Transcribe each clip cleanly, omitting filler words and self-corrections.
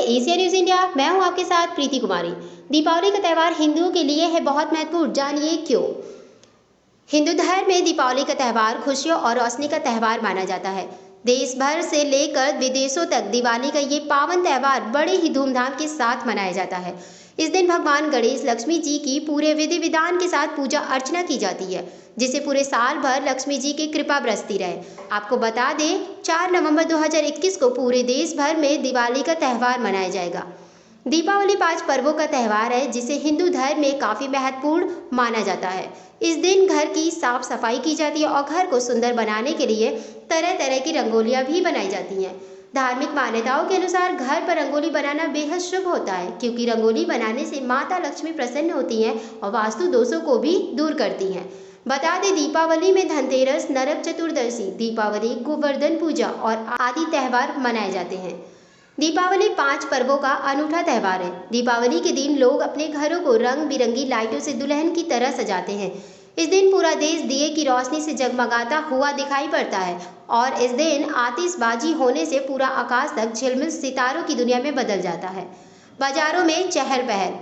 Asia news India. मैं हूं आपके साथ प्रीति कुमारी। दीपावली का त्यौहार हिंदुओं के लिए है बहुत महत्वपूर्ण, जानिए क्यों। हिंदू धर्म में दीपावली का त्यौहार खुशियों और रोशनी का त्यौहार माना जाता है। देश भर से लेकर विदेशों तक दिवाली का ये पावन त्यौहार बड़े ही धूमधाम के साथ मनाया जाता है। इस दिन भगवान गणेश लक्ष्मी जी की पूरे विधि विधान के साथ पूजा अर्चना की जाती है, जिससे पूरे साल भर लक्ष्मी जी की कृपा बरसती रहे। आपको बता दें, 4 नवंबर 2021 को पूरे देश भर में दिवाली का त्यौहार मनाया जाएगा। दीपावली 5 पर्वों का त्यौहार है, जिसे हिंदू धर्म में काफ़ी महत्वपूर्ण माना जाता है। इस दिन घर की साफ सफाई की जाती है और घर को सुंदर बनाने के लिए तरह तरह की रंगोलियां भी बनाई जाती हैं। धार्मिक मान्यताओं के अनुसार घर पर रंगोली बनाना बेहद शुभ होता है, क्योंकि रंगोली बनाने से माता लक्ष्मी प्रसन्न होती हैं और वास्तु दोषों को भी दूर करती हैं। बता दें, दीपावली में धनतेरस, नरक चतुर्दशी, दीपावली, गोवर्धन पूजा और आदि त्यौहार मनाए जाते हैं। दीपावली 5 पर्वों का अनूठा त्यौहार है। दीपावली के दिन लोग अपने घरों को रंग बिरंगी लाइटों से दुल्हन की तरह सजाते हैं। इस दिन पूरा देश दिए की रोशनी से जगमगाता हुआ दिखाई पड़ता है और इस दिन आतिशबाजी होने से पूरा आकाश तक झिलमिल सितारों की दुनिया में बदल जाता है। बाजारों में चहल पहल।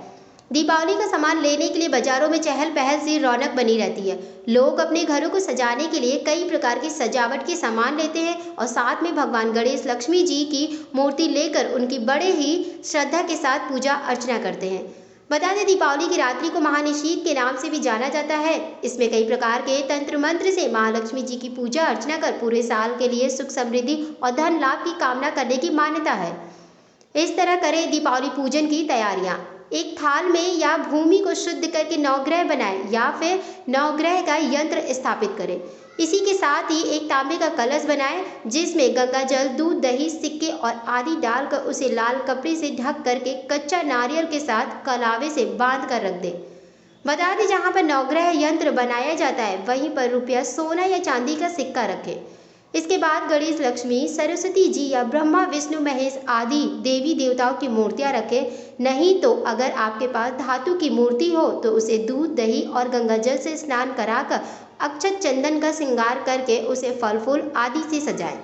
दीपावली का सामान लेने के लिए बाजारों में चहल पहल सी रौनक बनी रहती है। लोग अपने घरों को सजाने के लिए कई प्रकार की सजावट के सामान लेते हैं और साथ में भगवान गणेश लक्ष्मी जी की मूर्ति लेकर उनकी बड़े ही श्रद्धा के साथ पूजा अर्चना करते हैं। बता दें, दीपावली की रात्रि को महानिशीत के नाम से भी जाना जाता है। इसमें कई प्रकार के तंत्र मंत्र से महालक्ष्मी जी की पूजा अर्चना कर पूरे साल के लिए सुख समृद्धि और धन लाभ की कामना करने की मान्यता है। इस तरह करें दीपावली पूजन की तैयारियां। एक थाल में या भूमि को शुद्ध करके नवग्रह बनाएं या फिर नवग्रह का यंत्र स्थापित करें। इसी के साथ ही एक तांबे का कलश बनाएं, जिसमें गंगा जल, दूध, दही, सिक्के और आदि डालकर उसे लाल कपड़े से ढक करके कच्चा नारियल के साथ कलावे से बांध कर रख दें। बता दें, जहाँ पर नवग्रह यंत्र बनाया जाता है वहीं पर रुपया, सोना या चांदी का सिक्का रखें। इसके बाद गणेश, लक्ष्मी, सरस्वती जी या ब्रह्मा, विष्णु, महेश आदि देवी देवताओं की मूर्तियां रखें। नहीं तो अगर आपके पास धातु की मूर्ति हो तो उसे दूध, दही और गंगा जल से स्नान कराकर अक्षत चंदन का श्रृंगार करके उसे फल फूल आदि से सजाएं।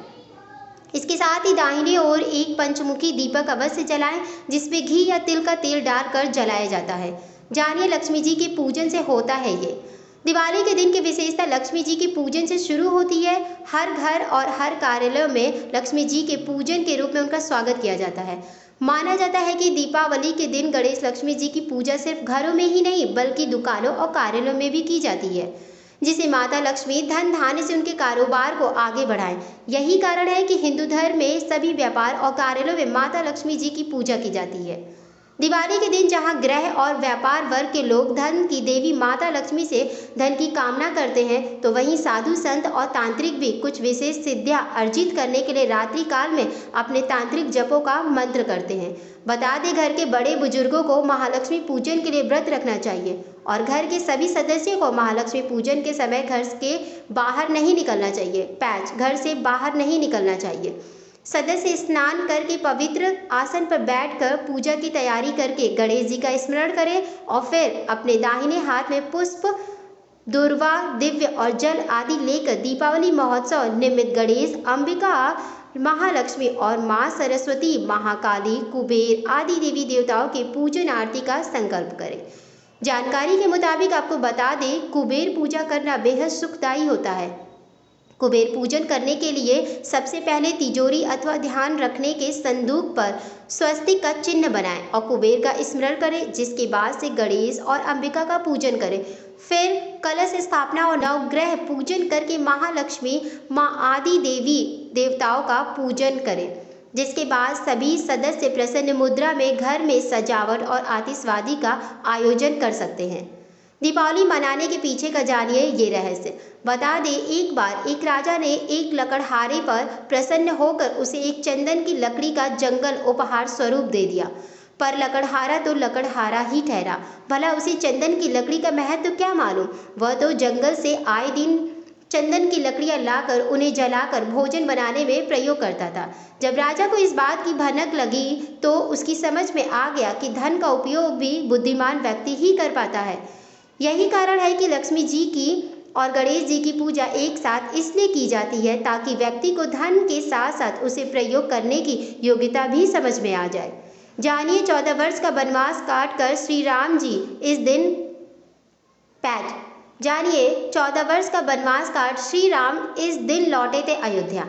इसके साथ ही दाहिने ओर एक पंचमुखी दीपक अवश्य जलाएं, जिसमें घी या तिल का तेल डालकर जलाया जाता है। जानिए लक्ष्मी जी के पूजन से होता है ये। दिवाली के दिन की विशेषता लक्ष्मी जी के पूजन से शुरू होती है। हर घर और हर कार्यालय में लक्ष्मी जी के पूजन के रूप में उनका स्वागत किया जाता है। माना जाता है कि दीपावली के दिन गणेश लक्ष्मी जी की पूजा सिर्फ घरों में ही नहीं बल्कि दुकानों और कार्यालयों में भी की जाती है, जिसे माता लक्ष्मी धन धान्य से उनके कारोबार को आगे बढ़ाएं। यही कारण है कि हिंदू धर्म में सभी व्यापार और कार्यालयों में माता लक्ष्मी जी की पूजा की जाती है। दिवाली के दिन जहां गृह और व्यापार वर्ग के लोग धन की देवी माता लक्ष्मी से धन की कामना करते हैं, तो वहीं साधु संत और तांत्रिक भी कुछ विशेष सिद्धियां अर्जित करने के लिए रात्रि काल में अपने तांत्रिक जपों का मंत्र करते हैं। बता दें, घर के बड़े बुजुर्गों को महालक्ष्मी पूजन के लिए व्रत रखना चाहिए और घर के सभी सदस्यों को महालक्ष्मी पूजन के समय घर के बाहर नहीं निकलना चाहिए। घर से बाहर नहीं निकलना चाहिए। सदस्य स्नान करके पवित्र आसन पर बैठकर पूजा की तैयारी करके गणेश जी का स्मरण करें और फिर अपने दाहिने हाथ में पुष्प, दुर्वा, दिव्य और जल आदि लेकर दीपावली महोत्सव निमित्त गणेश, अंबिका, महालक्ष्मी और माँ सरस्वती, महाकाली, कुबेर आदि देवी देवताओं के पूजन आरती का संकल्प करें। जानकारी के मुताबिक आपको बता दें, कुबेर पूजा करना बेहद सुखदायी होता है। कुबेर पूजन करने के लिए सबसे पहले तिजोरी अथवा ध्यान रखने के संदूक पर स्वस्तिक का चिन्ह बनाएं और कुबेर का स्मरण करें। जिसके बाद से गणेश और अंबिका का पूजन करें। फिर कलश स्थापना और नवग्रह पूजन करके महालक्ष्मी, माँ आदि देवी देवताओं का पूजन करें। जिसके बाद सभी सदस्य प्रसन्न मुद्रा में घर में सजावट और आतिशबाजी का आयोजन कर सकते हैं। दीपावली मनाने के पीछे का जानिए ये रहस्य। बता दें, एक बार एक राजा ने एक लकड़हारे पर प्रसन्न होकर उसे एक चंदन की लकड़ी का जंगल उपहार स्वरूप दे दिया। पर लकड़हारा तो लकड़हारा ही ठहरा। भला उसे चंदन की लकड़ी का महत्व क्या मालूम। वह तो जंगल से आए दिन चंदन की लकड़ियां लाकर उन्हें जलाकर भोजन बनाने में प्रयोग करता था। जब राजा को इस बात की भनक लगी तो उसकी समझ में आ गया कि धन का उपयोग भी बुद्धिमान व्यक्ति ही कर पाता है। यही कारण है कि लक्ष्मी जी की और गणेश जी की पूजा एक साथ इसलिए की जाती है ताकि व्यक्ति को धन के साथ साथ उसे प्रयोग करने की योग्यता भी समझ में आ जाए। जानिए 14 वर्ष का वनवास काट कर श्री राम जी इस दिन जानिए 14 वर्ष का वनवास काट श्री राम इस दिन लौटे थे अयोध्या।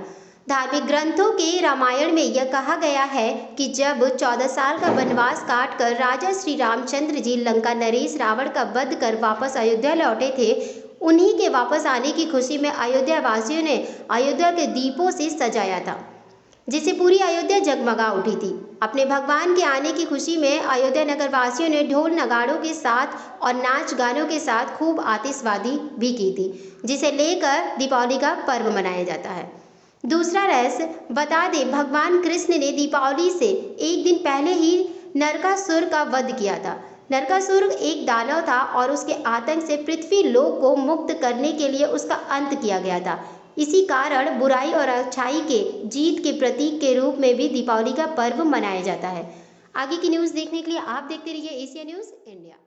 धार्मिक ग्रंथों के रामायण में यह कहा गया है कि जब 14 साल का वनवास काट कर राजा श्री रामचंद्र जी लंका नरेश रावण का वध कर वापस अयोध्या लौटे थे, उन्हीं के वापस आने की खुशी में अयोध्या वासियों ने अयोध्या के दीपों से सजाया था, जिससे पूरी अयोध्या जगमगा उठी थी। अपने भगवान के आने की खुशी में अयोध्या नगर वासियों ने ढोल नगाड़ों के साथ और नाच गानों के साथ खूब आतिशबाजी भी की थी, जिसे लेकर दीपावली का पर्व मनाया जाता है। दूसरा रहस्य बता दें, भगवान कृष्ण ने दीपावली से एक दिन पहले ही नरकासुर का वध किया था। नरकासुर एक दानव था और उसके आतंक से पृथ्वी लोक को मुक्त करने के लिए उसका अंत किया गया था। इसी कारण बुराई और अच्छाई के जीत के प्रतीक के रूप में भी दीपावली का पर्व मनाया जाता है। आगे की न्यूज़ देखने के लिए आप देखते रहिए एशिया न्यूज़ इंडिया।